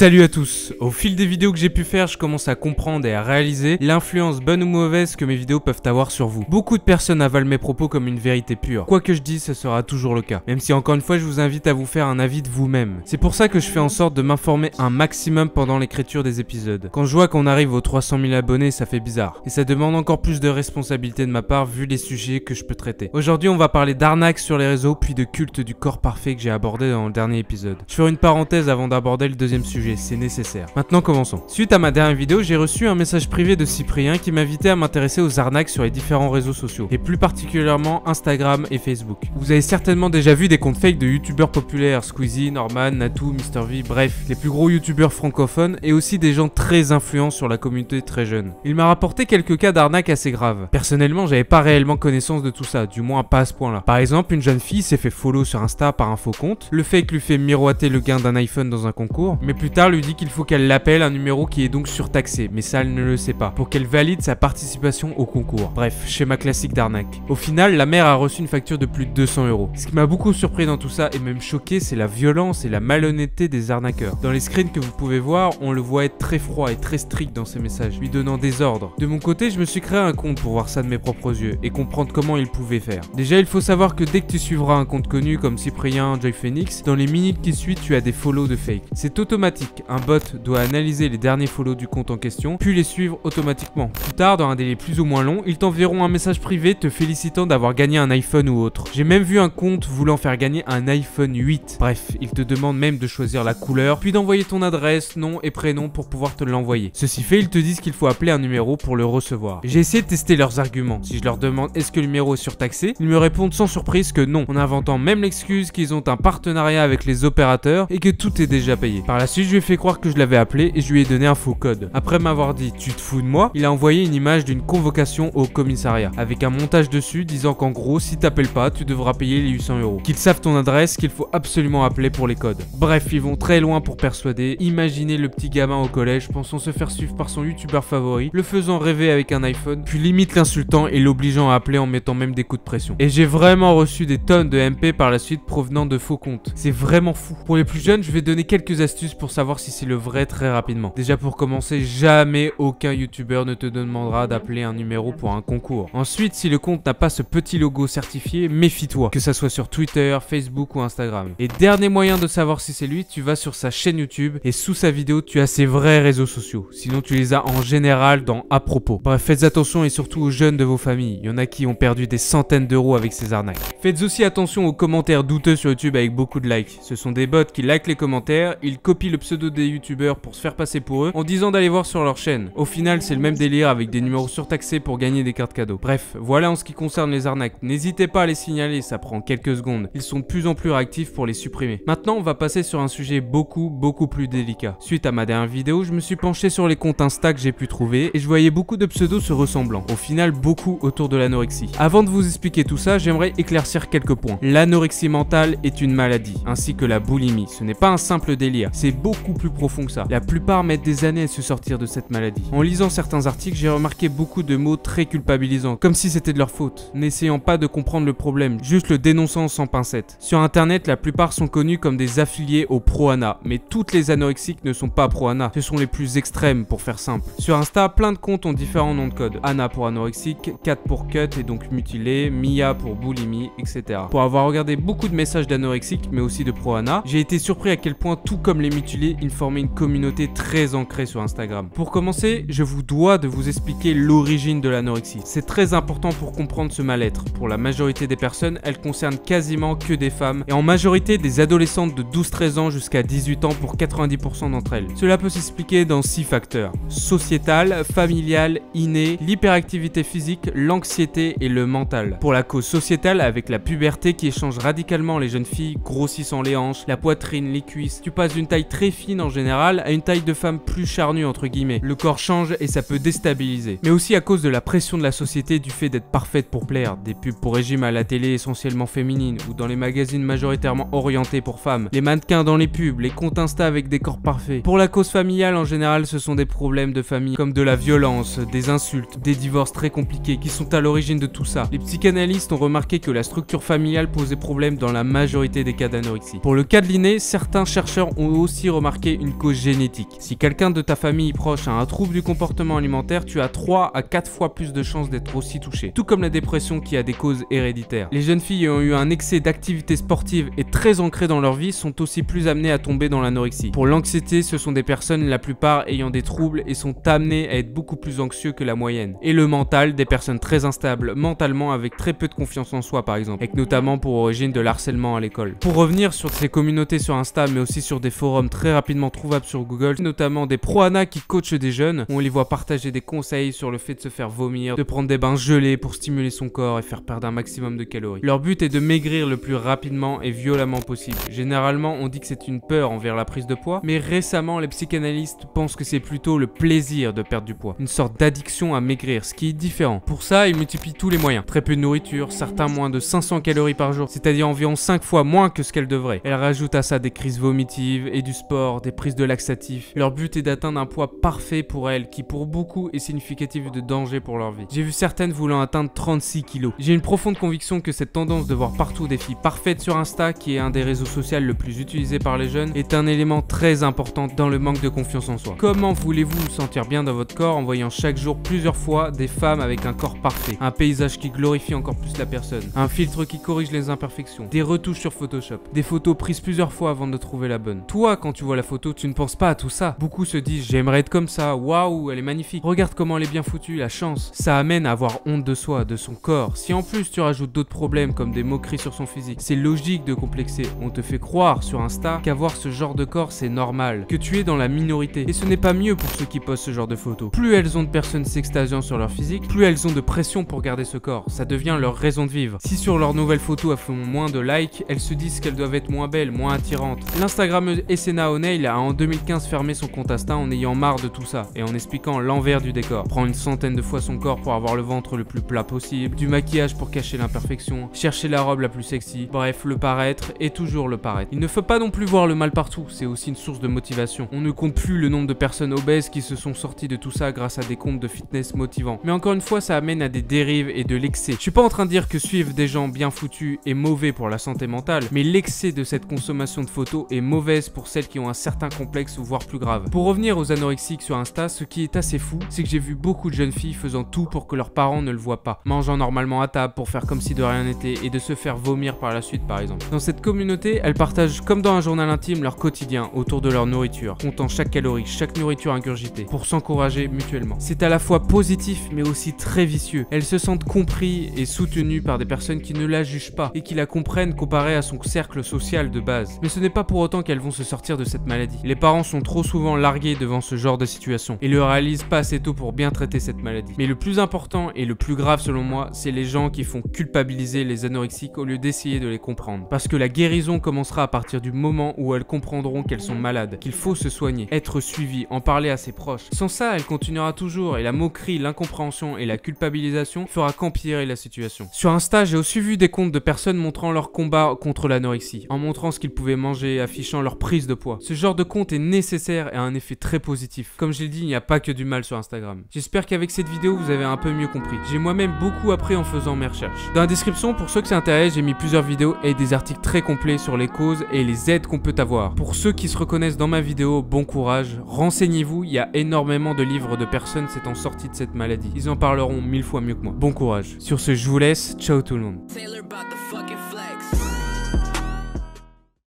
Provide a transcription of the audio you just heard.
Salut à tous. Au fil des vidéos que j'ai pu faire, je commence à comprendre et à réaliser l'influence bonne ou mauvaise que mes vidéos peuvent avoir sur vous. Beaucoup de personnes avalent mes propos comme une vérité pure. Quoi que je dise, ce sera toujours le cas. Même si encore une fois, je vous invite à vous faire un avis de vous-même. C'est pour ça que je fais en sorte de m'informer un maximum pendant l'écriture des épisodes. Quand je vois qu'on arrive aux 300 000 abonnés, ça fait bizarre. Et ça demande encore plus de responsabilité de ma part vu les sujets que je peux traiter. Aujourd'hui, on va parler d'arnaque sur les réseaux, puis de culte du corps parfait que j'ai abordé dans le dernier épisode. Je ferai une parenthèse avant d'aborder le deuxième sujet, c'est nécessaire. Maintenant commençons. Suite à ma dernière vidéo, j'ai reçu un message privé de Cyprien qui m'invitait à m'intéresser aux arnaques sur les différents réseaux sociaux, et plus particulièrement Instagram et Facebook. Vous avez certainement déjà vu des comptes fake de youtubeurs populaires, Squeezie, Norman, Natou, MrV, bref, les plus gros youtubeurs francophones, et aussi des gens très influents sur la communauté très jeune. Il m'a rapporté quelques cas d'arnaques assez graves. Personnellement, j'avais pas réellement connaissance de tout ça, du moins pas à ce point-là. Par exemple, une jeune fille s'est fait follow sur Insta par un faux compte, le fake lui fait miroiter le gain d'un iPhone dans un concours, mais plus tard lui dit qu'il faut qu'elle l'appelle, un numéro qui est donc surtaxé, mais ça elle ne le sait pas, pour qu'elle valide sa participation au concours. Bref, schéma classique d'arnaque. Au final, la mère a reçu une facture de plus de 200 €. Ce qui m'a beaucoup surpris dans tout ça et même choqué, c'est la violence et la malhonnêteté des arnaqueurs. Dans les screens que vous pouvez voir, on le voit être très froid et très strict dans ses messages, lui donnant des ordres. De mon côté, je me suis créé un compte pour voir ça de mes propres yeux et comprendre comment il pouvait faire. Déjà, il faut savoir que dès que tu suivras un compte connu comme Cyprien, Joy Phoenix, dans les minutes qui suivent, tu as des follow de fake. C'est automatique, un bot doit analyser les derniers follow du compte en question, puis les suivre automatiquement. Plus tard, dans un délai plus ou moins long, ils t'enverront un message privé te félicitant d'avoir gagné un iPhone ou autre. J'ai même vu un compte voulant faire gagner un iPhone 8. Bref, ils te demandent même de choisir la couleur, puis d'envoyer ton adresse, nom et prénom pour pouvoir te l'envoyer. Ceci fait, ils te disent qu'il faut appeler un numéro pour le recevoir. J'ai essayé de tester leurs arguments. Si je leur demande est-ce que le numéro est surtaxé, ils me répondent sans surprise que non, en inventant même l'excuse qu'ils ont un partenariat avec les opérateurs et que tout est déjà payé. Par la suite, je lui ai fait croire que je l'avais appelé et je lui ai donné un faux code. Après m'avoir dit tu te fous de moi, il a envoyé une image d'une convocation au commissariat avec un montage dessus disant qu'en gros si t'appelles pas tu devras payer les 800 €. Qu'ils savent ton adresse, qu'il faut absolument appeler pour les codes. Bref, ils vont très loin pour persuader. Imaginez le petit gamin au collège pensant se faire suivre par son youtubeur favori, le faisant rêver avec un iPhone, puis limite l'insultant et l'obligeant à appeler en mettant même des coups de pression. Et j'ai vraiment reçu des tonnes de MP par la suite provenant de faux comptes. C'est vraiment fou. Pour les plus jeunes, je vais donner quelques astuces pour savoir si c'est le vrai très rapidement. Déjà pour commencer, jamais aucun youtubeur ne te demandera d'appeler un numéro pour un concours. Ensuite, si le compte n'a pas ce petit logo certifié, méfie-toi, que ça soit sur Twitter, Facebook ou Instagram. Et dernier moyen de savoir si c'est lui, tu vas sur sa chaîne YouTube et sous sa vidéo, tu as ses vrais réseaux sociaux. Sinon, tu les as en général dans à propos. Bref, faites attention et surtout aux jeunes de vos familles. Il y en a qui ont perdu des centaines d'euros avec ces arnaques. Faites aussi attention aux commentaires douteux sur YouTube avec beaucoup de likes. Ce sont des bots qui likent les commentaires, ils copient le pseudo des youtubeurs pour se faire passer pour eux en disant d'aller voir sur leur chaîne. Au final, c'est le même délire avec des numéros surtaxés pour gagner des cartes cadeaux. Bref, voilà en ce qui concerne les arnaques. N'hésitez pas à les signaler, ça prend quelques secondes. Ils sont de plus en plus réactifs pour les supprimer. Maintenant, on va passer sur un sujet beaucoup plus délicat. Suite à ma dernière vidéo, je me suis penché sur les comptes Insta que j'ai pu trouver et je voyais beaucoup de pseudos se ressemblant. Au final, beaucoup autour de l'anorexie. Avant de vous expliquer tout ça, j'aimerais éclaircir quelques points. L'anorexie mentale est une maladie, ainsi que la boulimie. Ce n'est pas un simple délire, c'est beaucoup plus profond que ça. La plupart mettent des années à se sortir de cette maladie. En lisant certains articles, j'ai remarqué beaucoup de mots très culpabilisants, comme si c'était de leur faute, n'essayant pas de comprendre le problème, juste le dénonçant sans pincette. Sur internet, la plupart sont connus comme des affiliés au pro-ANA, mais toutes les anorexiques ne sont pas pro-ANA, ce sont les plus extrêmes pour faire simple. Sur Insta, plein de comptes ont différents noms de code. ANA pour anorexique, Cat pour cut et donc mutilé, Mia pour boulimie, etc. Pour avoir regardé beaucoup de messages d'anorexiques, mais aussi de pro-ANA, j'ai été surpris à quel point, tout comme les mutilés, ils formaient une communauté très ancrée sur Instagram. Pour commencer, je vous dois de vous expliquer l'origine de l'anorexie. C'est très important pour comprendre ce mal-être. Pour la majorité des personnes, elle concerne quasiment que des femmes, et en majorité des adolescentes de 12-13 ans jusqu'à 18 ans pour 90% d'entre elles. Cela peut s'expliquer dans 6 facteurs. Sociétal, familial, inné, l'hyperactivité physique, l'anxiété et le mental. Pour la cause sociétale, avec la puberté qui change radicalement les jeunes filles, grossissant les hanches, la poitrine, les cuisses, tu passes d'une taille très fine en général à une taille de femme plus charnue entre guillemets. Le corps change et ça peut déstabiliser. Mais aussi à cause de la pression de la société du fait d'être parfaite pour plaire. Des pubs pour régime à la télé essentiellement féminine ou dans les magazines majoritairement orientés pour femmes. Les mannequins dans les pubs, les comptes Insta avec des corps parfaits. Pour la cause familiale en général, ce sont des problèmes de famille comme de la violence, des insultes, des divorces très compliqués qui sont à l'origine de tout ça. Les psychanalystes ont remarqué que la structure familiale posait problème dans la majorité des cas d'anorexie. Pour le cas de l'inné, certains chercheurs ont aussi remarqué marqué une cause génétique. Si quelqu'un de ta famille proche a un trouble du comportement alimentaire, tu as 3 à 4 fois plus de chances d'être aussi touché. Tout comme la dépression qui a des causes héréditaires. Les jeunes filles ayant eu un excès d'activité sportive et très ancrées dans leur vie sont aussi plus amenées à tomber dans l'anorexie. Pour l'anxiété, ce sont des personnes la plupart ayant des troubles et sont amenées à être beaucoup plus anxieux que la moyenne. Et le mental, des personnes très instables mentalement avec très peu de confiance en soi par exemple, avec notamment pour origine de l'harcèlement à l'école. Pour revenir sur ces communautés sur Insta mais aussi sur des forums très rapidement trouvables sur Google, notamment des pro-ana qui coachent des jeunes, où on les voit partager des conseils sur le fait de se faire vomir, de prendre des bains gelés pour stimuler son corps et faire perdre un maximum de calories. Leur but est de maigrir le plus rapidement et violemment possible. Généralement, on dit que c'est une peur envers la prise de poids, mais récemment, les psychanalystes pensent que c'est plutôt le plaisir de perdre du poids, une sorte d'addiction à maigrir, ce qui est différent. Pour ça, ils multiplient tous les moyens. Très peu de nourriture, certains moins de 500 calories par jour, c'est-à-dire environ 5 fois moins que ce qu'elles devraient. Elles rajoutent à ça des crises vomitives et du sport, des prises de laxatifs. Leur but est d'atteindre un poids parfait pour elles, qui pour beaucoup est significatif de danger pour leur vie. J'ai vu certaines voulant atteindre 36 kilos. J'ai une profonde conviction que cette tendance de voir partout des filles parfaites sur Insta, qui est un des réseaux sociaux le plus utilisé par les jeunes, est un élément très important dans le manque de confiance en soi. Comment voulez-vous vous sentir bien dans votre corps en voyant chaque jour plusieurs fois des femmes avec un corps parfait, un paysage qui glorifie encore plus la personne, un filtre qui corrige les imperfections, des retouches sur Photoshop, des photos prises plusieurs fois avant de trouver la bonne. Toi, quand tu vois la photo, tu ne penses pas à tout ça. Beaucoup se disent j'aimerais être comme ça, waouh, elle est magnifique, regarde comment elle est bien foutue, la chance. Ça amène à avoir honte de soi, de son corps. Si en plus tu rajoutes d'autres problèmes comme des moqueries sur son physique, c'est logique de complexer. On te fait croire sur Insta qu'avoir ce genre de corps c'est normal, que tu es dans la minorité. Et ce n'est pas mieux pour ceux qui postent ce genre de photos. Plus elles ont de personnes s'extasiant sur leur physique, plus elles ont de pression pour garder ce corps. Ça devient leur raison de vivre. Si sur leurs nouvelles photos elles font moins de likes, elles se disent qu'elles doivent être moins belles, moins attirantes. L'instagrammeuse Essena O'Neil a en 2015 fermé son compte Insta en ayant marre de tout ça et en expliquant l'envers du décor. Prend une centaine de fois son corps pour avoir le ventre le plus plat possible, du maquillage pour cacher l'imperfection, chercher la robe la plus sexy, bref, le paraître et toujours le paraître. Il ne faut pas non plus voir le mal partout, c'est aussi une source de motivation. On ne compte plus le nombre de personnes obèses qui se sont sorties de tout ça grâce à des comptes de fitness motivants. Mais encore une fois, ça amène à des dérives et de l'excès. Je suis pas en train de dire que suivre des gens bien foutus est mauvais pour la santé mentale, mais l'excès de cette consommation de photos est mauvaise pour celles qui ont un certain complexe ou voire plus grave. Pour revenir aux anorexiques sur Insta, ce qui est assez fou, c'est que j'ai vu beaucoup de jeunes filles faisant tout pour que leurs parents ne le voient pas, mangeant normalement à table pour faire comme si de rien n'était et de se faire vomir par la suite par exemple. Dans cette communauté, elles partagent comme dans un journal intime leur quotidien autour de leur nourriture, comptant chaque calorie, chaque nourriture ingurgitée, pour s'encourager mutuellement. C'est à la fois positif mais aussi très vicieux. Elles se sentent compris et soutenues par des personnes qui ne la jugent pas et qui la comprennent comparée à son cercle social de base. Mais ce n'est pas pour autant qu'elles vont se sortir de cette maladie. Les parents sont trop souvent largués devant ce genre de situation et le réalisent pas assez tôt pour bien traiter cette maladie. Mais le plus important et le plus grave selon moi, c'est les gens qui font culpabiliser les anorexiques au lieu d'essayer de les comprendre. Parce que la guérison commencera à partir du moment où elles comprendront qu'elles sont malades, qu'il faut se soigner, être suivi, en parler à ses proches. Sans ça, elle continuera toujours et la moquerie, l'incompréhension et la culpabilisation fera qu'empirer la situation. Sur Insta, j'ai aussi vu des comptes de personnes montrant leur combat contre l'anorexie, en montrant ce qu'ils pouvaient manger, affichant leur prise de poids. Ce genre de compte est nécessaire et a un effet très positif. Comme je l'ai dit, il n'y a pas que du mal sur Instagram. J'espère qu'avec cette vidéo, vous avez un peu mieux compris. J'ai moi-même beaucoup appris en faisant mes recherches. Dans la description, pour ceux que ça intéresse, j'ai mis plusieurs vidéos et des articles très complets sur les causes et les aides qu'on peut avoir. Pour ceux qui se reconnaissent dans ma vidéo, bon courage, renseignez-vous, il y a énormément de livres de personnes s'étant sorties de cette maladie. Ils en parleront 1000 fois mieux que moi. Bon courage. Sur ce, je vous laisse, ciao tout le monde.